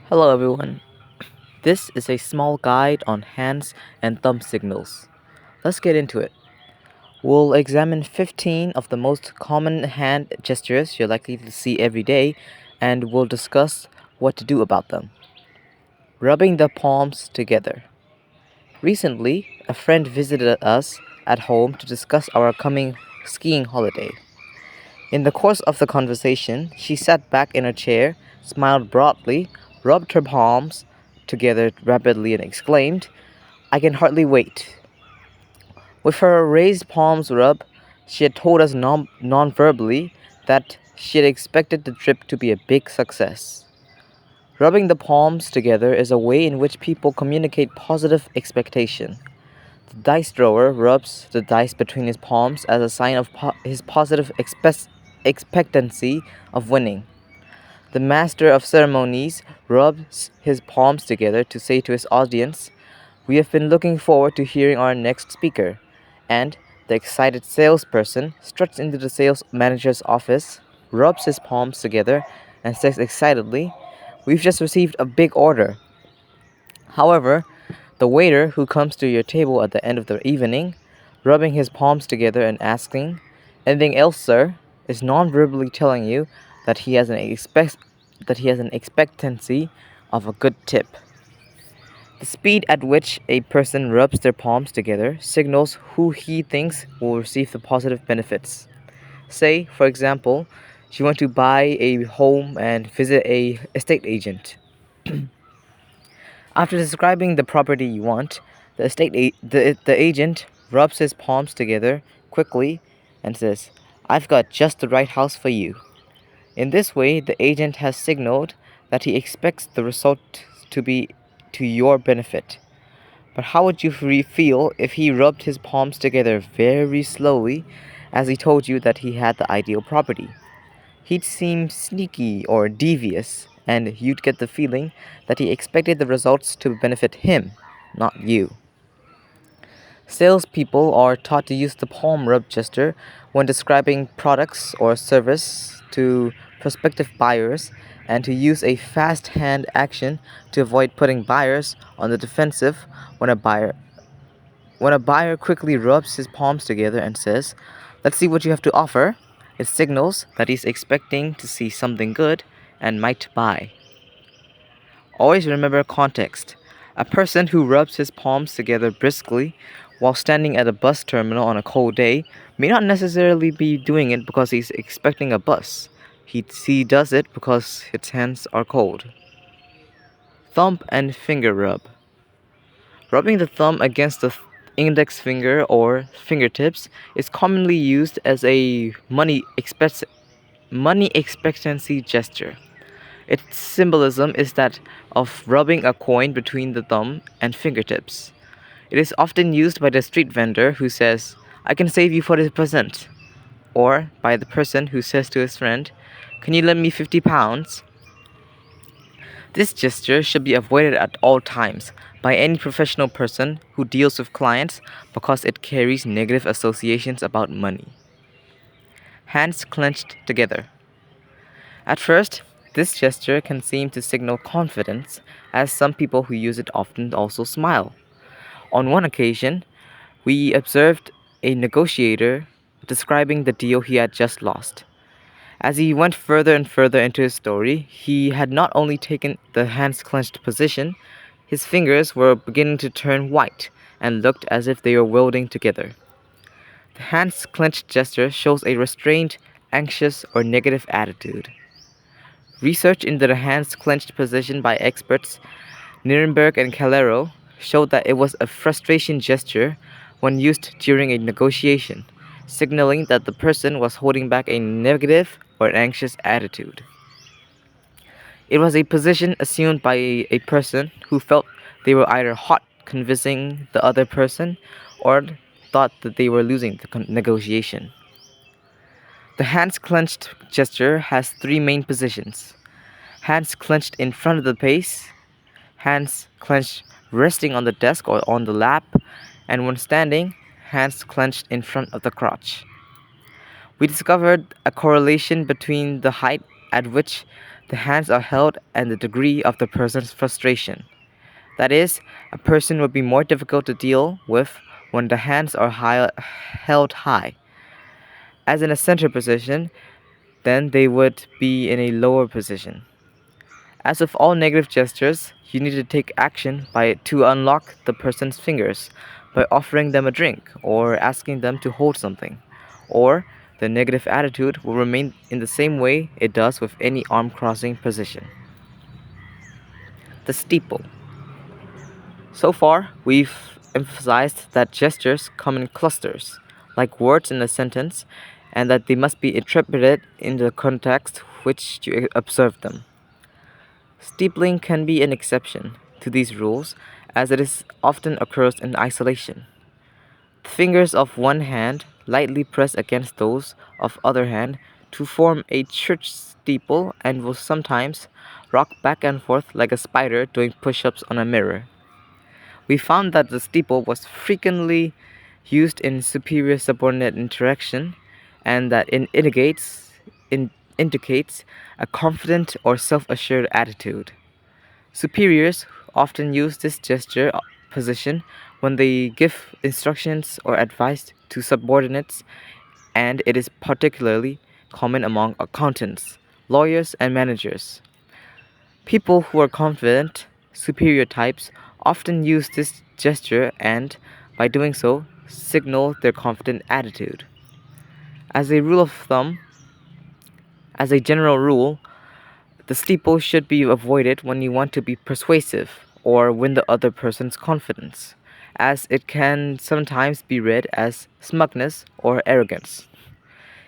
Hello everyone. This is a small guide on hands and thumb signals. Let's get into it. We'll examine 15 of the most common hand gestures you're likely to see every day, and we'll discuss what to do about them. Rubbing the palms together. Recently, a friend visited us at home to discuss our coming skiing holiday. In the course of the conversation, she sat back in her chair, smiled broadly, rubbed her palms together rapidly, and exclaimed, "I can hardly wait." With her raised palms rub, she had told us non-verbally that she had expected the trip to be a big success. Rubbing the palms together is a way in which people communicate positive expectation. The dice thrower rubs the dice between his palms as a sign of his positive expectancy of winning. The master of ceremonies rubs his palms together to say to his audience, "We have been looking forward to hearing our next speaker." And the excited salesperson struts into the sales manager's office, rubs his palms together, and says excitedly, "We've just received a big order." However, the waiter who comes to your table at the end of the evening, rubbing his palms together and asking, "Anything else, sir?" is non-verbally telling you that he has an expectancy of a good tip. The speed at which a person rubs their palms together signals who he thinks will receive the positive benefits. Say, for example, you want to buy a home and visit a estate agent. After describing the property you want, the agent rubs his palms together quickly and says, "I've got just the right house for you." In this way, the agent has signaled that he expects the result to be to your benefit. But how would you feel if he rubbed his palms together very slowly as he told you that he had the ideal property? He'd seem sneaky or devious, and you'd get the feeling that he expected the results to benefit him, not you. Salespeople are taught to use the palm rub gesture when describing products or service to prospective buyers, and to use a fast hand action to avoid putting buyers on the defensive when a buyer quickly rubs his palms together and says, "Let's see what you have to offer." It signals that he's expecting to see something good and might buy. Always remember context. A person who rubs his palms together briskly while standing at a bus terminal on a cold day may not necessarily be doing it because he's expecting a bus. He does it because his hands are cold. Thumb and finger rub. Rubbing the thumb against the index finger or fingertips is commonly used as a money expectancy gesture. Its symbolism is that of rubbing a coin between the thumb and fingertips. It is often used by the street vendor who says, "I can save you 40%, or by the person who says to his friend, "Can you lend me £50? This gesture should be avoided at all times by any professional person who deals with clients because it carries negative associations about money. Hands clenched together. At first, this gesture can seem to signal confidence, as some people who use it often also smile. On one occasion, we observed a negotiator describing the deal he had just lost. As he went further and further into his story, he had not only taken the hands clenched position, his fingers were beginning to turn white and looked as if they were welding together. The hands clenched gesture shows a restrained, anxious, or negative attitude. Research into the hands clenched position by experts Nirenberg and Calero showed that it was a frustration gesture when used during a negotiation, signaling that the person was holding back a negative or anxious attitude. It was a position assumed by a person who felt they were either hot convincing the other person or thought that they were losing the negotiation. The hands clenched gesture has three main positions: hands clenched in front of the face, hands clenched resting on the desk or on the lap, and when standing, hands clenched in front of the crotch. We discovered a correlation between the height at which the hands are held and the degree of the person's frustration. That is, a person would be more difficult to deal with when the hands are held high. As in a center position, then they would be in a lower position. As with all negative gestures, you need to take action to unlock the person's fingers by offering them a drink or asking them to hold something. Or the negative attitude will remain in the same way it does with any arm crossing position. The steeple. So far, we've emphasized that gestures come in clusters, like words in a sentence, and that they must be interpreted in the context which you observe them. Steepling can be an exception to these rules as it is often occurs in isolation. The fingers of one hand lightly press against those of other hand to form a church steeple and will sometimes rock back and forth like a spider doing push-ups on a mirror. We found that the steeple was frequently used in superior subordinate interaction and that it indicates a confident or self-assured attitude. Superiors often use this gesture position when they give instructions or advice to subordinates, and it is particularly common among accountants, lawyers, and managers. People who are confident, superior types, often use this gesture and, by doing so, signal their confident attitude. As a rule of thumb, as a general rule, the steeple should be avoided when you want to be persuasive or win the other person's confidence, as it can sometimes be read as smugness or arrogance.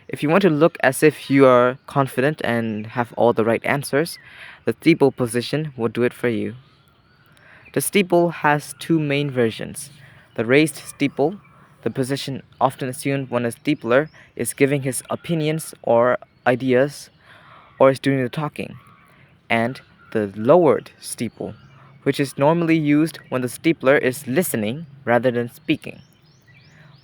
If you want to look as if you are confident and have all the right answers, the steeple position will do it for you. The steeple has two main versions. The raised steeple, the position often assumed when a steepler is giving his opinions or ideas or is doing the talking, and the lowered steeple, which is normally used when the steepler is listening rather than speaking.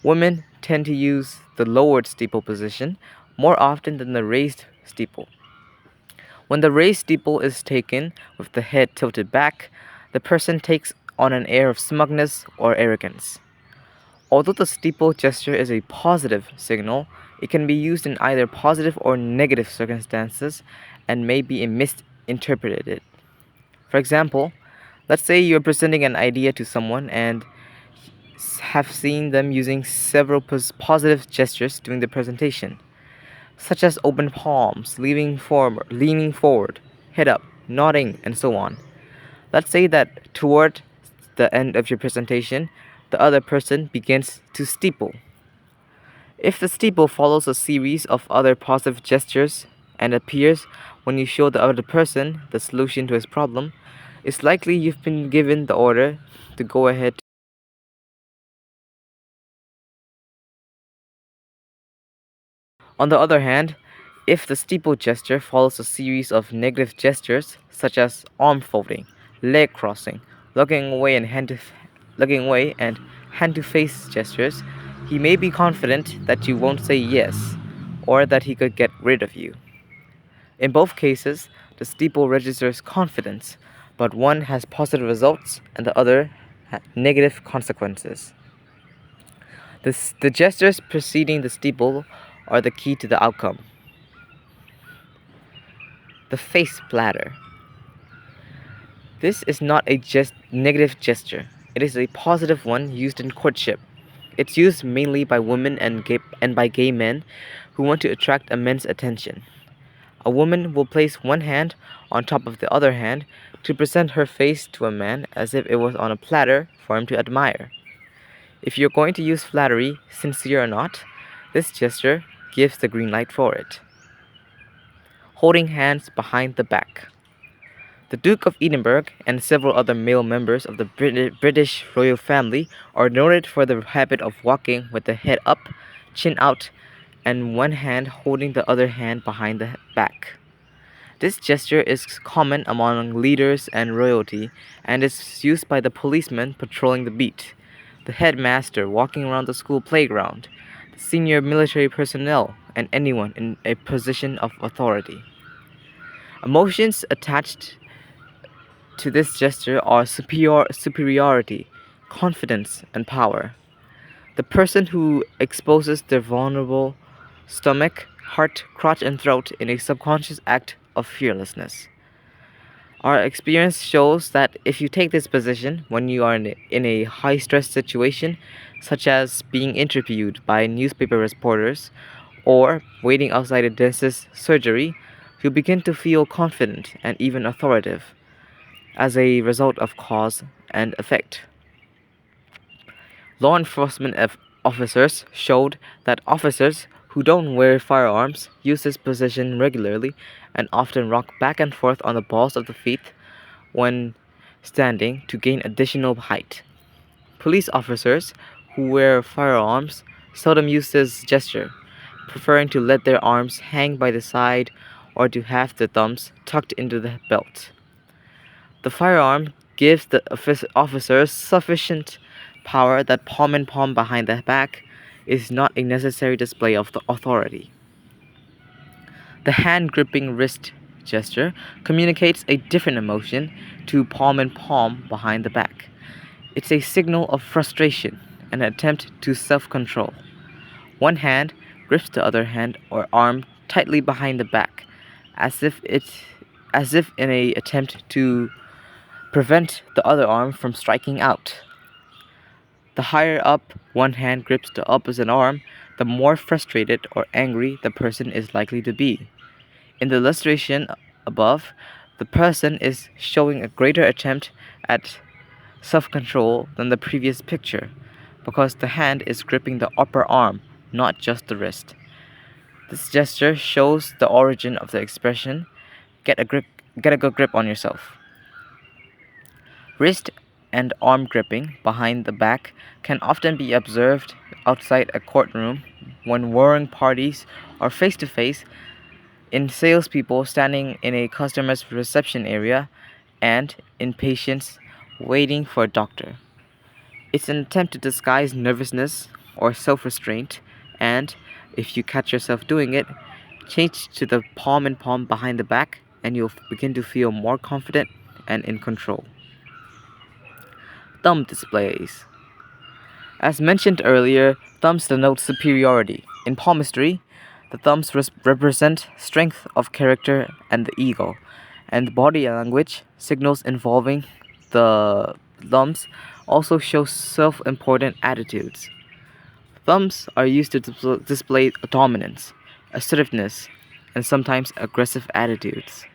Women tend to use the lowered steeple position more often than the raised steeple. When the raised steeple is taken with the head tilted back, the person takes on an air of smugness or arrogance. Although the steeple gesture is a positive signal, it can be used in either positive or negative circumstances and may be misinterpreted. For example, let's say you're presenting an idea to someone and have seen them using several positive gestures during the presentation, such as open palms, leaning forward, head up, nodding, and so on. Let's say that toward the end of your presentation, the other person begins to steeple. If the steeple follows a series of other positive gestures and appears when you show the other person the solution to his problem, it's likely you've been given the order to go ahead. On the other hand, if the steeple gesture follows a series of negative gestures such as arm folding, leg crossing, looking away and hand to face gestures, he may be confident that you won't say yes or that he could get rid of you. In both cases, the steeple registers confidence, but one has positive results and the other negative consequences. The gestures preceding the steeple are the key to the outcome. The face platter. This is not a negative gesture. It is a positive one used in courtship. It's used mainly by women and by gay men who want to attract a man's attention. A woman will place one hand on top of the other hand to present her face to a man as if it was on a platter for him to admire. If you're going to use flattery, sincere or not, this gesture gives the green light for it. Holding hands behind the back. The Duke of Edinburgh and several other male members of the British royal family are noted for the habit of walking with the head up, chin out, and one hand holding the other hand behind the back. This gesture is common among leaders and royalty and is used by the policeman patrolling the beat, the headmaster walking around the school playground, the senior military personnel, and anyone in a position of authority. Emotions attached to this gesture are superiority, confidence, and power. The person who exposes their vulnerable stomach, heart, crotch, and throat in a subconscious act of fearlessness. Our experience shows that if you take this position when you are in a high stress situation, such as being interviewed by newspaper reporters or waiting outside a dentist's surgery, you begin to feel confident and even authoritative as a result of cause and effect. Law enforcement officers showed that officers who don't wear firearms use this position regularly and often rock back and forth on the balls of the feet when standing to gain additional height. Police officers who wear firearms seldom use this gesture, preferring to let their arms hang by the side or to have the thumbs tucked into the belt. The firearm gives the officers sufficient power that palm in palm behind the back is not a necessary display of the authority. The hand gripping wrist gesture communicates a different emotion to palm in palm behind the back. It's a signal of frustration, an attempt to self control. One hand grips the other hand or arm tightly behind the back, as if in a attempt to prevent the other arm from striking out. The higher up one hand grips the opposite arm, the more frustrated or angry the person is likely to be. In the illustration above, the person is showing a greater attempt at self control than the previous picture because the hand is gripping the upper arm, not just the wrist. This gesture shows the origin of the expression get a good grip on yourself. Wrist and arm gripping behind the back can often be observed outside a courtroom when warring parties are face to face, in salespeople standing in a customer's reception area, and in patients waiting for a doctor. It's an attempt to disguise nervousness or self restraint, and if you catch yourself doing it, change to the palm in palm behind the back, and you'll begin to feel more confident and in control. Thumb displays. As mentioned earlier, thumbs denote superiority. In palmistry, the thumbs represent strength of character and the ego, and body language signals involving the thumbs also show self important attitudes. Thumbs are used to display dominance, assertiveness, and sometimes aggressive attitudes.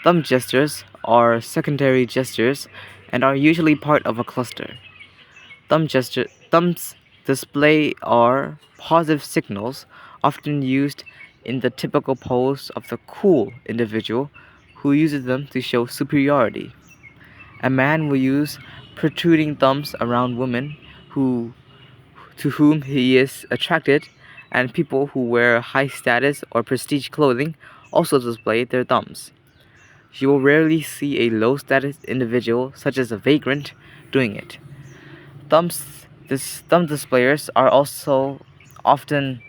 Thumb gestures are secondary gestures and are usually part of a cluster. Thumbs display are positive signals often used in the typical pose of the cool individual who uses them to show superiority. A man will use protruding thumbs around women who to whom he is attracted, and people who wear high status or prestige clothing also display their thumbs. You will rarely see a low status individual, such as a vagrant, doing it. Thumb displayers are also often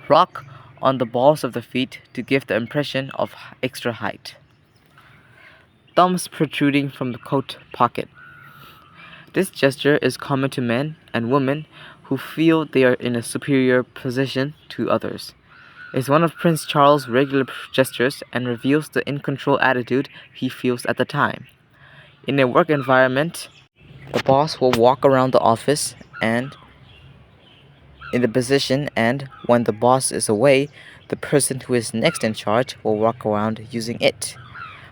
rock on the balls of the feet to give the impression of extra height. Thumbs protruding from the coat pocket. This gesture is common to men and women who feel they are in a superior position to others. It's one of Prince Charles' regular gestures and reveals the in control attitude he feels at the time. In a work environment, the boss will walk around the office and in the position, and when the boss is away, the person who is next in charge will walk around using it.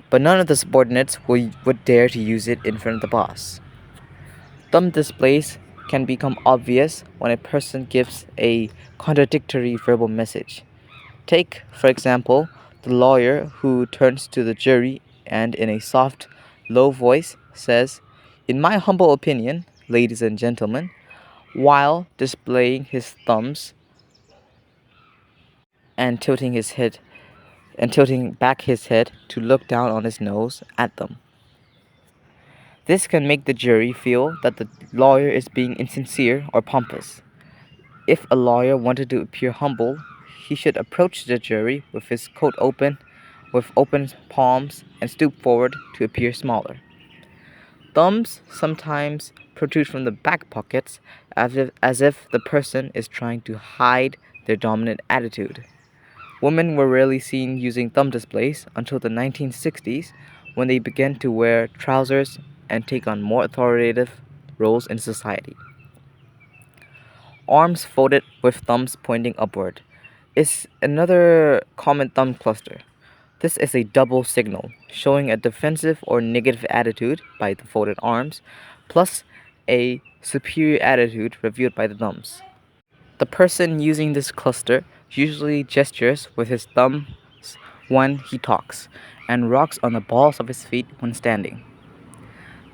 But none of the subordinates would dare to use it in front of the boss. Thumb displays can become obvious when a person gives a contradictory verbal message. Take, for example, the lawyer who turns to the jury and in a soft, low voice says, "In my humble opinion, ladies and gentlemen," while displaying his thumbs and tilting back his head to look down on his nose at them. This can make the jury feel that the lawyer is being insincere or pompous. If a lawyer wanted to appear humble, he should approach the jury with his coat open, with open palms and stoop forward to appear smaller. Thumbs sometimes protrude from the back pockets as if the person is trying to hide their dominant attitude. Women were rarely seen using thumb displays until the 1960s when they began to wear trousers and take on more authoritative roles in society. Arms folded with thumbs pointing upward is another common thumb cluster. This is a double signal, showing a defensive or negative attitude by the folded arms, plus a superior attitude revealed by the thumbs. The person using this cluster usually gestures with his thumbs when he talks, and rocks on the balls of his feet when standing.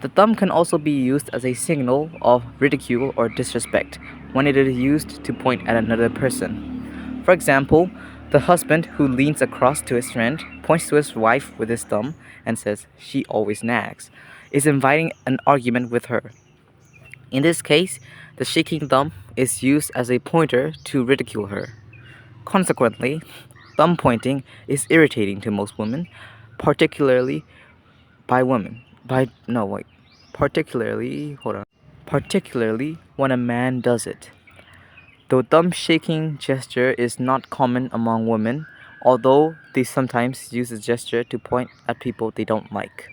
The thumb can also be used as a signal of ridicule or disrespect when it is used to point at another person. For example, the husband who leans across to his friend, points to his wife with his thumb, and says, "She always nags," is inviting an argument with her. In this case, the shaking thumb is used as a pointer to ridicule her. Consequently, thumb pointing is irritating to most women, particularly by women. By no wait, particularly hold on. Particularly when a man does it. Though thumb shaking gesture is not common among women, although they sometimes use the gesture to point at people they don't like.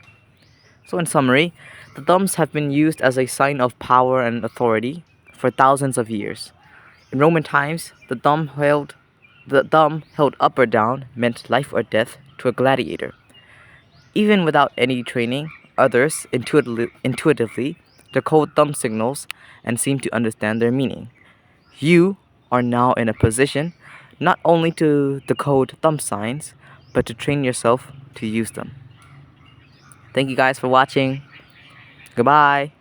So in summary, the thumbs have been used as a sign of power and authority for thousands of years. In Roman times, the thumb held up or down meant life or death to a gladiator. Even without any training, others intuitively decode thumb signals and seem to understand their meaning. You are now in a position not only to decode thumb signs, but to train yourself to use them. Thank you guys for watching. Goodbye.